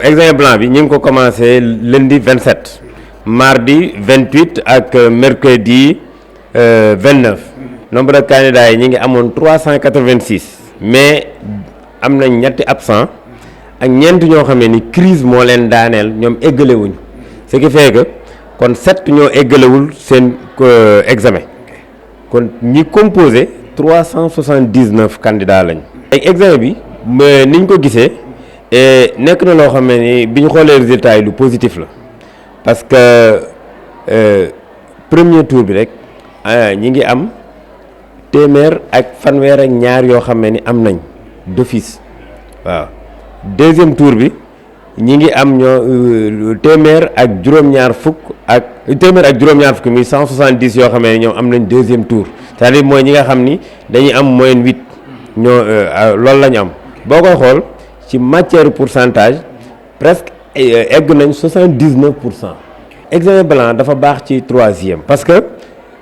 examen blanc bi ñu ngi ko commencé lundi 27 mardi 28 ak mercredi 29 nombre de candidats yi ñu ngi amoon 386 mais am na ñetti absent ak ñeent ñoo xam ne ni crise moo leen daaneel ñoom eggalewuñ ce qui fait que kon 7 ñoo eggalewul seen examen kon ñi composé 379 candidats lañ. ay examen bi niñ ko gisee nekk na loo xam ne ni bi ñu xoolee résultats yi lu positif la parce que premier tour bi rek ñi ngi am téeméer ak fanweer ak ñaar yoo xam ne ni am nañ d'office waaw deuxième tour bi ñi ngi am ñoo téeméer ak juróom-ñaar fukk muy 170 yoo xam ne ñoom am nañ deuxième tour c'est-à-dire mooy ñi nga xam ni dañuy am moyenne 8 ñoo loolu la ñu am boo koy xool ci matière pourcentage presque egg nañ 79%. examen blanc dafa baax ci troisième parce que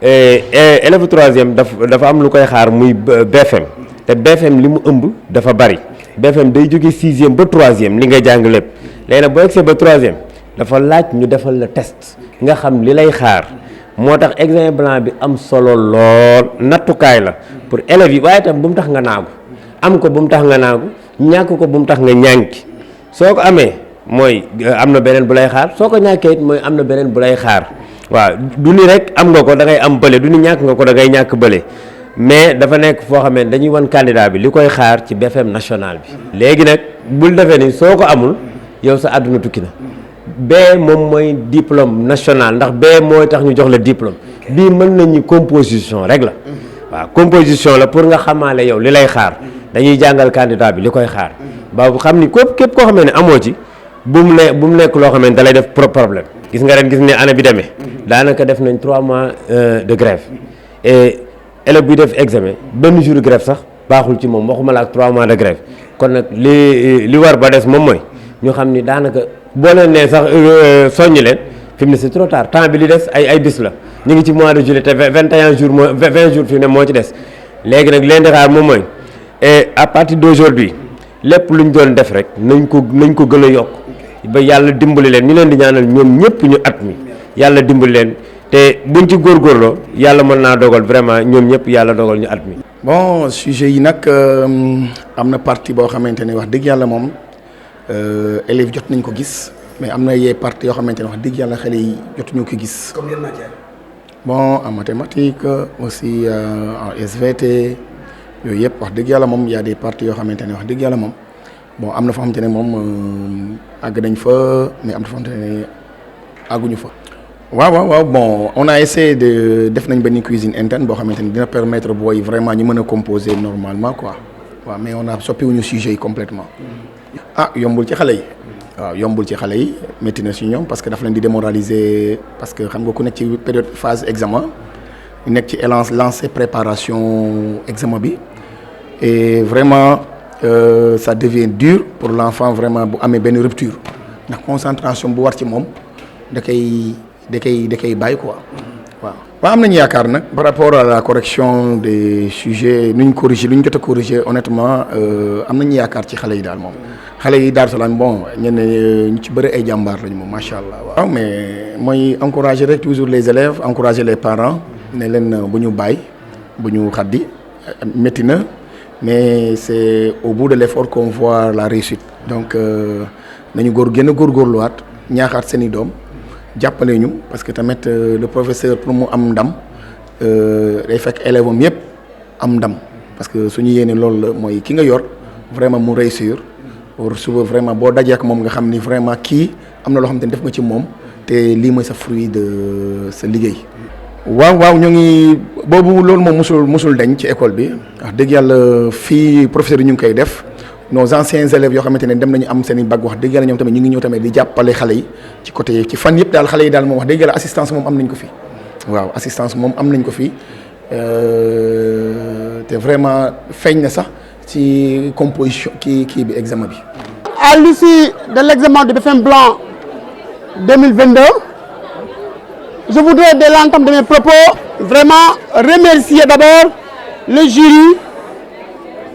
élève troisième dafa am lu koy xaar muy BFM te BFM li mu ëmb dafa bari BFM day jóge sixième ba troisième li nga jàng lépp léegi nag boo egsee ba troisième dafa laaj ñu defal la test nga xam li lay xaar moo tax examen blanc bi am solo lool nattukaay la pour élèves yi waaye tam bu mu tax nga naagu am ko bu mu tax nga naagu ñàkk ko bu mu tax nga ñànki soo ko amee mooy am na beneen bu lay xaar soo ko ñàkkee it mooy am na beneen bu lay xaar waaw du ni rek am nga ko da ngay am bële du ni ñàkk nga ko da ngay ñàkk bële mais dafa nekk foo xam ne dañuy wan candidat bi li koy xaar ci BFM national bi. léegi nag bul defee ni soo ko amul yow sa àdduna tukki na bee moom mooy diplôme national ndax bee mooy tax ñu jox la diplôme bii mën nañu composition rek la waaw composition la pour nga xamaale yow li lay xaar dañuy jàngal candidat bi li koy xaar ba xam ni képp koo xam ne amoo ci bu mu nekk loo xam ne da lay def problème gis nga ren gis ne année bi demee daanaka def nañ 3 mois de grève et élève buy def examen benn jour grève sax baaxul ci moom waxuma la ak 3 mois de grève kon nag li war ba des moom mooy ñu xam ni daanaka boo leen nee sax soññi leen fi mu ne c'est trop tard temps bi li des ay bis la ñu ngi ci mois de juillet te 21 jours 20 jours fi mu ne moo ci des léegi nag leen di xaar moom mooy et à partir d'aujourd'hui lépp lu ñu doon def rek nañ ko gën a yokk ba yàlla dimbali leen ñu leen di ñaanal ñoom ñëpp ñu at mi yàlla dimbali leen te buñ ci góorgóorloo yàlla mën naa dogal vraiment ñoom ñëpp yàlla dogal ñu at mi. bon sujet yi nag am na partie boo xamante ne wax dëgg yàlla moom élèves jot nañ ko gis mais am na yee partie yoo xamante ne wax dëgg yàlla xale yi jotuñu ko gis. comme yan matière. bon en mathématiques aussi en SVT yooyu yëpp wax dëgg yàlla moom y a des parties yoo xamante ne wax dëgg yàlla moom bon am na foo xamante ne moom àgg nañ fa mais am na foo xamante ne àgguñu fa. waaw bon on a essayé de def nañ benn cuisine interne boo xamante ni dina permettre booy vraiment ñu mën a composer normalement quoi waaw mais on a soppiwuñu sujet yi complètement yombul ci xale yi waaw yombul ci xale yi métti na si ñoom parce que dafa leen di démoraliser parce que xam nga ku nekk ci période phase examen nekk ci lancé préparation examen bi et vraiment ça devient dur pour l'enfant vraiment bu amee benn rupture ndax concentration bu war ci moom da koy bàyyi quoi waaw am nañu yaakaar nag par rapport à la correction des sujets nu ñu jot a corriger honnêtement am nañu yaakaar ci xale yi daal moom xale yi Darou Salam bon ñu ci bëri ay jàmbaar lañu moom macha allah. waaw mais mooy encourager rek toujours les élèves encourager les parents ne leen bu ñu bàyyi bu ñu xaddi métti na mais c'est au bout de l'effort qu'on voit la réussite donc nañu gën a góorgóorluwaat ñaaxaat seen i doom. jàppale ñu parce que tamit le professeur pour mu am ndam day fekk élèves am yëpp am ndam parce que suñu yéene loolu la mooy ki nga yor vraiment mu réussir pour suba vraiment boo dajee ak moom nga xam ni vraiment kii am na loo xam te ne def nga ci moom te lii mooy sa fruit de sa liggéey. waaw ñoo ngi boobu loolu moom musul dañ ci école bi wax dëgg yàlla fii professeur yi ñu ngi koy def. nos anciens élèves yoo xamante ne dem nañu am seen i bac wax dëgg yàlla ñoom tamit ñu ngi ñëw tamit di jàppale xale yi ci côté ci fan yëpp daal xale yi daal moom wax dëgg yàlla assistance moom am nañ ko fi waaw assistance moom am nañ ko fi te vraiment feeñ na sax ci composition kii bi examen bi. À l'issue de l'examen de BFM blanc 2022, je voudrais dès l'entame de mes propos vraiment remercier d'abord le jury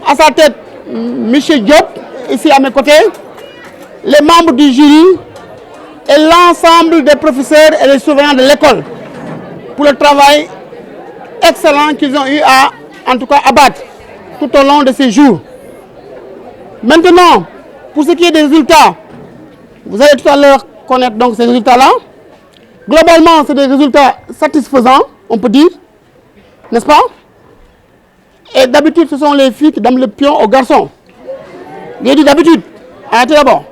à sa tête. Monsieur Diop, ici à mes côtés, les membres du jury et l'ensemble des professeurs et des surveillants de l'école pour le travail excellent qu'ils ont eu à, en tout cas, abattre tout au long de ces jours. Maintenant, pour ce qui est des résultats, vous allez tout à l'heure connaître donc ces résultats-là. Globalement, c'est des résultats satisfaisants, on peut dire, n'est-ce pas? Et d'habitude, ce sont les filles qui donnent le pion aux garçons. J'ai dit d'habitude, arrêtez d'abord.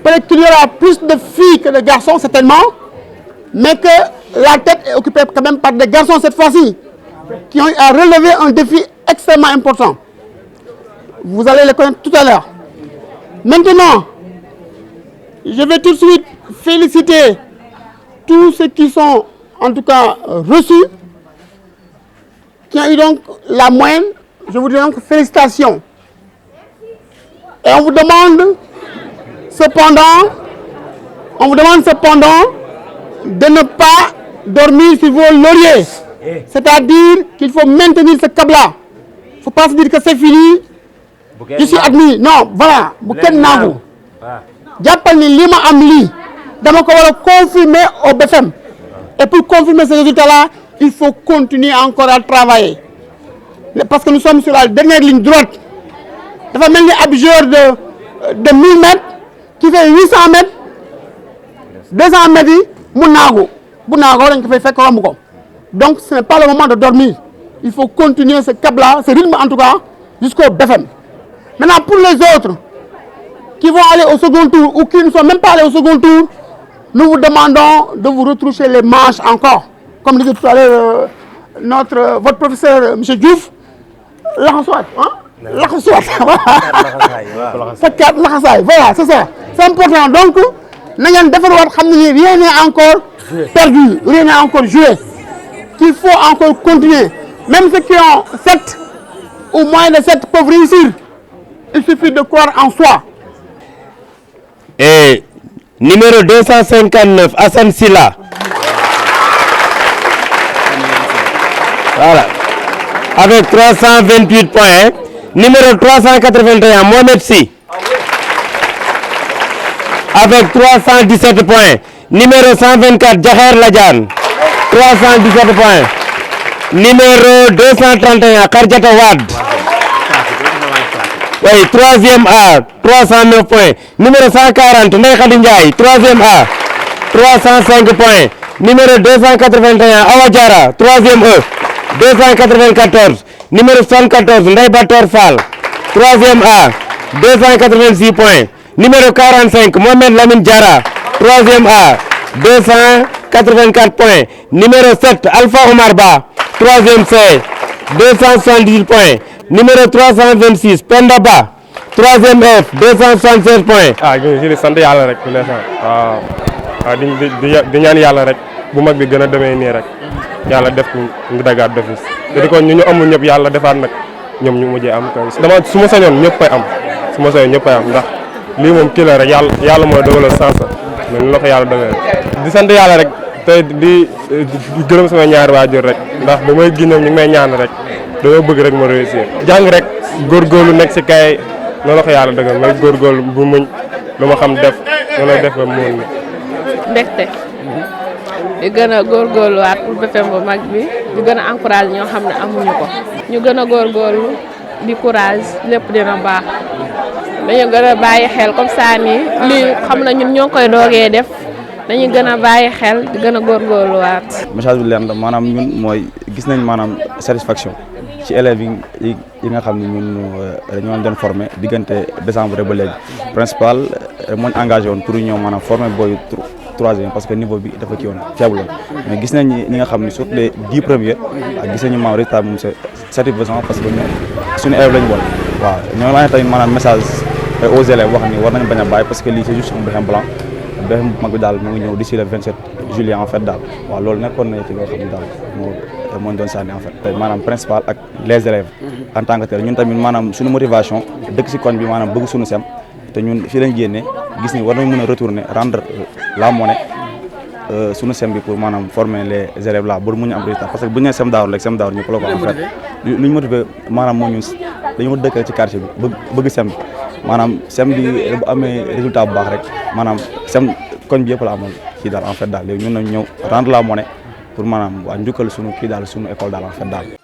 Peut-être qu'il y aura plus de filles que de garçons, certainement, mais que la tête est occupée quand même par des garçons cette fois-ci, qui ont eu à relever un défi extrêmement important. Vous allez les connaître tout à l'heure. Maintenant, je vais tout de suite féliciter tous ceux qui sont, en tout cas, reçus, qui ont eu donc la moyenne. Je vous dis donc félicitations. Et on vous demande cependant de ne pas dormir sur vos lauriers. C'est-à-dire qu'il faut maintenir ce câble-là. Il ne faut pas se dire que c'est fini. Je suis admis. Non, voilà. Jàppal ni li ma am lii dama ko war a confirmer au BFM. Et pour confirmer ces résultats-là, il faut continuer encore à travailler. Parce que nous sommes sur la dernière ligne droite. Dafa mel ni ab joueur de 1000 mètres qui fait 800 mètres 200 mètres yi mu naagu bu naagoo dañ ko fay fekk romb ko. Donc ce n'est pas le moment de dormir. Il faut continuer ce cap-là, ce rythme en tout cas, jusqu'au BFM. Maintenant, pour les autres qui vont aller au second tour ou qui ne sont même pas allés au second tour, nous vous demandons de vous retroucher les manches encore. Comme disait tout à l'heure votre professeur, M. Diouf, laxasuwaat, voilà, c'est ça. C'est important. Donc, na ngeen defarwaat xam ne ni rien n'est encore perdu, rien n'est encore joué. Qu'il faut encore continuer. Même ceux qui ont 7 ou moins de 7 peuvent réussir. Il suffit de croire en soi. Et numéro 259, Hassan Silla. Voilà. Avec 328 points. Numéro 381, Mohamed Sy. Avec 317 points. Numéro 124, Djaher Ladjan. 317 points. Numéro 231, Kardiata Wad. Oui, 3e A, 309 points. Numéro 140, Ndeye Khady Ndiaye, 3e A, 305 points. Numéro 281, Awa Diarra, 3e E, 294. Numéro 74, Ndeye Bator Fall, 3e A, 286 points. Numéro 45, Mohamed Lamine Diarra, 3e A, 284 points. Numéro 7, Alpha Omar Ba, 3e C, 278 points. Numéro 326, Penda Ba, 3e F, 276 points. Ñu sant yàlla rek pour l'instant. waaw di ñaan yàlla rek bu mag bi gën a demee nii rek yàlla def ko ngi dagaat defis te di ko ñu amul ñëpp yàlla defaat nag ñoom ñu mujjee am ko dama su ma sañoon ñëppay am ndax lii moom kii la rek yàlla mooy dogalal sens mais ni la ko yàlla dogalee di sant yàlla rek te di gërëm sama ñaari waajur rek ndax ba may gis ñoom ñu ngi may ñaan rek dañoo bëgg rek ma réussir jàng rek góorgóorlu nekk si kay noonu la ko yàlla dogal may góorgóorlu bu muñ lu ma xam def noonu lay def ba muñ na mbégte di gën a góorgóorluwaat pour BFM bu mag bi di gën a encouragé ñoo xam ne amuñu ko ñu gën a góorgóorlu di courage lépp dina baax dañu gën a bàyyi xel comme ça nii lii xam na ñun ñoo koy doogee def dañuy gën a bàyyi xel di gën a góorgóorluwaat. message bi leen la maanaam ñun mooy gis nañ maanaam satisfaction ci élèves yi nga xam ne ñun dañoo doon formé diggante décembre ba léegi principal moo ñu engagé woon pour ñëw maanaam formé booy troisième parce que niveau bi dafa kii woon faible mais gis nañ ñi nga xam ne surtout les 10 premiers ak gis nañu maanaam résultat bi moom c'est satisfaisant parce que ñun suñu élèves lañu woon waaw ñoo laajte tamit maanaam message aux élèves wax ni war nañ bañ a bàyyi parce que lii c'est juste un BFM blanc BFM mag bi daal mu ngi ñëw d'ici le 27 juillet en fait daal waaw loolu nekkoon na ci loo xam ne daal moo doon sànni en fait maanaam principal ak les élèves en tant que tel ñun tamit maanaam suñu motivation dëkk si koñ bi maanaam bëgg suñu sem te ñun fii lañ génnee gis ni war nañ mën a retourner rendre la monnaie suñu sem bi pour maanaam former les élèves là pour mu ñu am résultat parce que bu ñu nee sem daaru rek sem daaru ñu ko la ko en fait lu ñu motivé maanaam moo ñun dañoo dëkk ci quartier bi bëgg sem bi maanaam sem bi bu amee résultat bu baax rek maanaam sem koñ bi yëpp la amal kii daal en fait daal léegi ñun nañ ñëw rendre la monnaie pour maanaam waa njukkal suñu kii daal suñu école daal en fait daal